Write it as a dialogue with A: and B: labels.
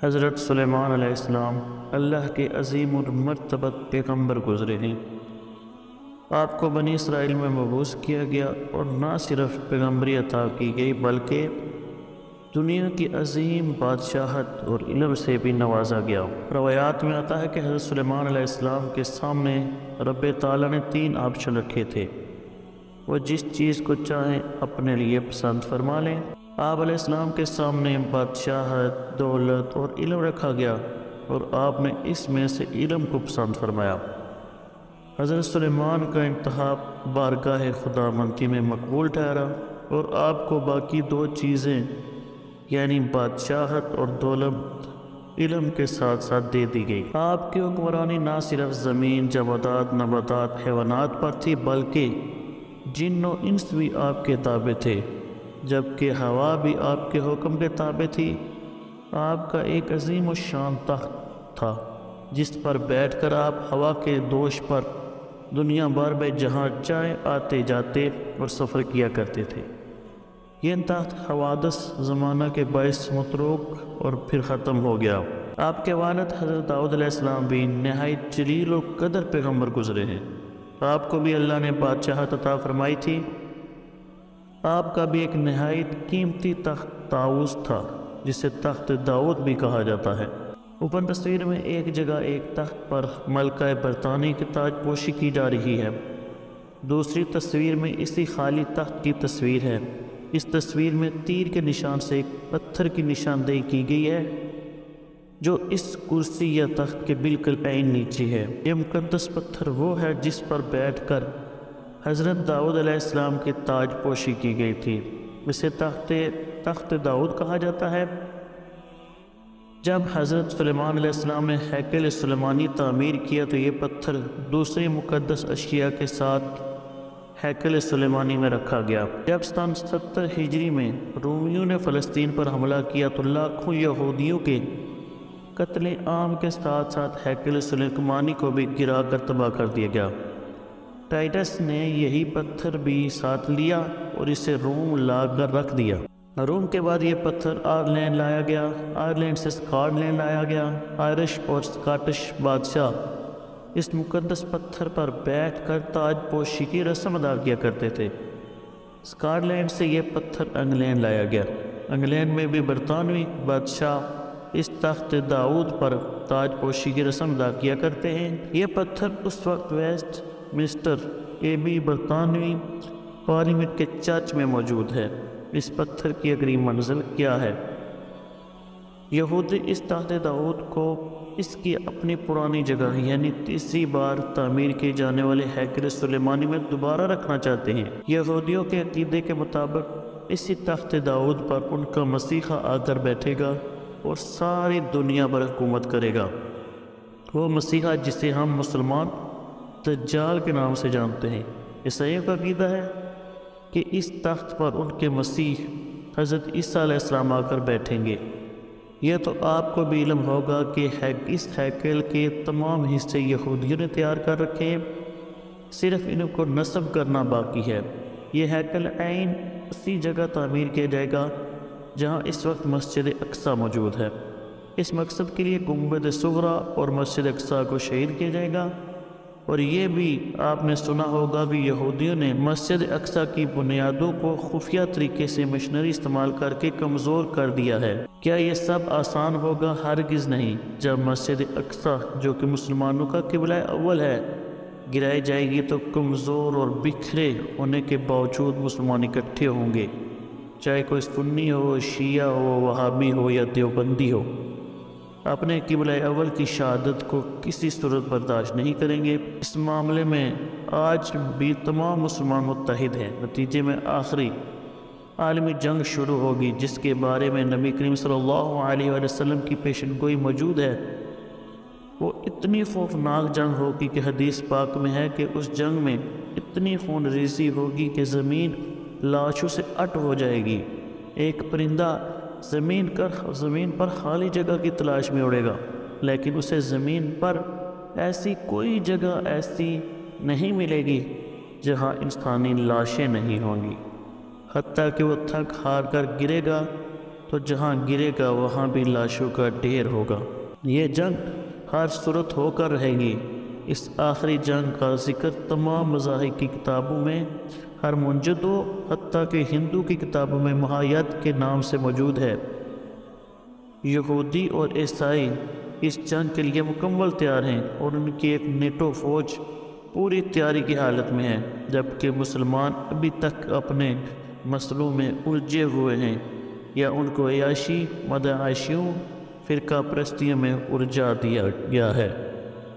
A: حضرت سلیمان علیہ السلام اللہ کے عظیم المرتبت پیغمبر گزرے ہیں۔ آپ کو بنی اسرائیل میں مبعوث کیا گیا اور نہ صرف پیغمبری عطا کی گئی بلکہ دنیا کی عظیم بادشاہت اور علم سے بھی نوازا گیا۔ روایات میں آتا ہے کہ حضرت سلیمان علیہ السلام کے سامنے رب تعالیٰ نے 3 آپشن رکھے تھے، وہ جس چیز کو چاہیں اپنے لیے پسند فرما لیں۔ آپ علیہ السلام کے سامنے بادشاہت، دولت اور علم رکھا گیا اور آپ نے اس میں سے علم کو پسند فرمایا۔ حضرت سلیمان کا انتخاب بارگاہ خداوندی میں مقبول ٹھہرا اور آپ کو باقی 2 چیزیں یعنی بادشاہت اور دولت علم کے ساتھ ساتھ دے دی گئی۔ آپ کی حکمرانی نہ صرف زمین، جمادات، نباتات، حیوانات پر تھی بلکہ جن و انس بھی آپ کے تابع تھے، جبکہ ہوا بھی آپ کے حکم کے تابع تھی۔ آپ کا ایک عظیم الشان تخت تھا جس پر بیٹھ کر آپ ہوا کے دوش پر دنیا بھر میں جہاں چاہے آتے جاتے اور سفر کیا کرتے تھے۔ یہ تخت حوادث زمانہ کے باعث متروک اور پھر ختم ہو گیا۔ آپ کے والد حضرت داؤد علیہ السلام بھی نہایت جلیل و قدر پیغمبر گزرے ہیں۔ آپ کو بھی اللہ نے بادشاہت عطا فرمائی تھی۔ آپ کا بھی ایک نہایت قیمتی تخت طاؤس تھا جسے تخت داؤد بھی کہا جاتا ہے۔ اوپر تصویر میں ایک جگہ ایک تخت پر ملکہ برطانیہ کی تاج پوشی کی جا رہی ہے۔ دوسری تصویر میں اسی خالی تخت کی تصویر ہے۔ اس تصویر میں تیر کے نشان سے ایک پتھر کی نشاندہی کی گئی ہے جو اس کرسی یا تخت کے بالکل عین نیچے ہے۔ یہ مقدس پتھر وہ ہے جس پر بیٹھ کر حضرت داؤد علیہ السلام کی تاج پوشی کی گئی تھی۔ اسے تخت داؤد کہا جاتا ہے۔ جب حضرت سلیمان علیہ السلام نے ہیکل سلیمانی تعمیر کیا تو یہ پتھر دوسری مقدس اشیاء کے ساتھ ہیکل سلیمانی میں رکھا گیا۔ جب سن 70 ہجری میں رومیوں نے فلسطین پر حملہ کیا تو لاکھوں یہودیوں کے قتل عام کے ساتھ ساتھ ہیکل سلیمانی کو بھی گرا کر تباہ کر دیا گیا۔ ٹائٹس نے یہی پتھر بھی ساتھ لیا اور اسے روم لا کر رکھ دیا۔ روم کے بعد یہ پتھر آئرلینڈ لایا گیا، آئرلینڈ سے اسکاٹ لینڈ لایا گیا۔ آئرش اور اسکاٹش بادشاہ اس مقدس پتھر پر بیٹھ کر تاج پوشی کی رسم ادا کیا کرتے تھے۔ اسکاٹ لینڈ سے یہ پتھر انگلینڈ لایا گیا۔ انگلینڈ میں بھی برطانوی بادشاہ اس تخت داؤد پر تاج پوشی کی رسم ادا کیا کرتے ہیں۔ یہ پتھر اس وقت ویسٹ منسٹر ایبی برطانوی پارلیمنٹ کے چرچ میں موجود ہے۔ اس پتھر کی اگلی منزل کیا ہے؟ یہودی اس تخت داؤد کو اس کی اپنی پرانی جگہ یعنی تیسری بار تعمیر کیے جانے والے ہیکل سلیمانی میں دوبارہ رکھنا چاہتے ہیں۔ یہودیوں کے عقیدے کے مطابق اسی تخت داؤد پر ان کا مسیحا آ کر بیٹھے گا اور ساری دنیا پر حکومت کرے گا۔ وہ مسیحا جسے ہم مسلمان دجال کے نام سے جانتے ہیں۔ عیسائیوں کا عقیدہ ہے کہ اس تخت پر ان کے مسیح حضرت عیسیٰ علیہ السلام آ کر بیٹھیں گے۔ یہ تو آپ کو بھی علم ہوگا کہ اس ہیکل کے تمام حصے یہودیوں نے تیار کر رکھے ہیں، صرف ان کو نصب کرنا باقی ہے۔ یہ ہیکل عین اسی جگہ تعمیر کیا جائے گا جہاں اس وقت مسجد اقصیٰ موجود ہے۔ اس مقصد کے لیے گنبد صغریٰ اور مسجد اقصیٰ کو شہید کیا جائے گا۔ اور یہ بھی آپ نے سنا ہوگا بھی یہودیوں نے مسجد اقصیٰ کی بنیادوں کو خفیہ طریقے سے مشنری استعمال کر کے کمزور کر دیا ہے۔ کیا یہ سب آسان ہوگا؟ ہرگز نہیں۔ جب مسجد اقصیٰ جو کہ مسلمانوں کا قبلہ اول ہے گرائی جائے گی تو کمزور اور بکھرے ہونے کے باوجود مسلمان اکٹھے ہوں گے، چاہے کوئی سنی ہو، شیعہ ہو، وہابی ہو یا دیوبندی ہو، اپنے قبلہ اول کی شہادت کو کسی صورت برداشت نہیں کریں گے۔ اس معاملے میں آج بھی تمام مسلمان متحد ہیں۔ نتیجے میں آخری عالمی جنگ شروع ہوگی جس کے بارے میں نبی کریم صلی اللہ علیہ وسلم کی پیشن گوئی موجود ہے۔ وہ اتنی خوفناک جنگ ہوگی کہ حدیث پاک میں ہے کہ اس جنگ میں اتنی خون ریزی ہوگی کہ زمین لاشوں سے اٹ ہو جائے گی۔ ایک پرندہ زمین پر خالی جگہ کی تلاش میں اڑے گا لیکن اسے زمین پر ایسی کوئی جگہ ایسی نہیں ملے گی جہاں انسانی لاشیں نہیں ہوں گی۔ حتیٰ کہ وہ تھک ہار کر گرے گا تو جہاں گرے گا وہاں بھی لاشوں کا ڈھیر ہوگا۔ یہ جنگ ہر صورت ہو کر رہے گی۔ اس آخری جنگ کا ذکر تمام مذاہب کی کتابوں میں، ہر منجد و حتیٰ کہ ہندو کی کتابوں میں مہایت کے نام سے موجود ہے۔ یہودی اور عیسائی اس جنگ کے لیے مکمل تیار ہیں اور ان کی ایک نیٹو فوج پوری تیاری کی حالت میں ہے، جبکہ مسلمان ابھی تک اپنے مسئلوں میں الجھے ہوئے ہیں یا ان کو عیاشی مدعاشیوں فرقہ پرستیوں میں الجھا دیا گیا ہے۔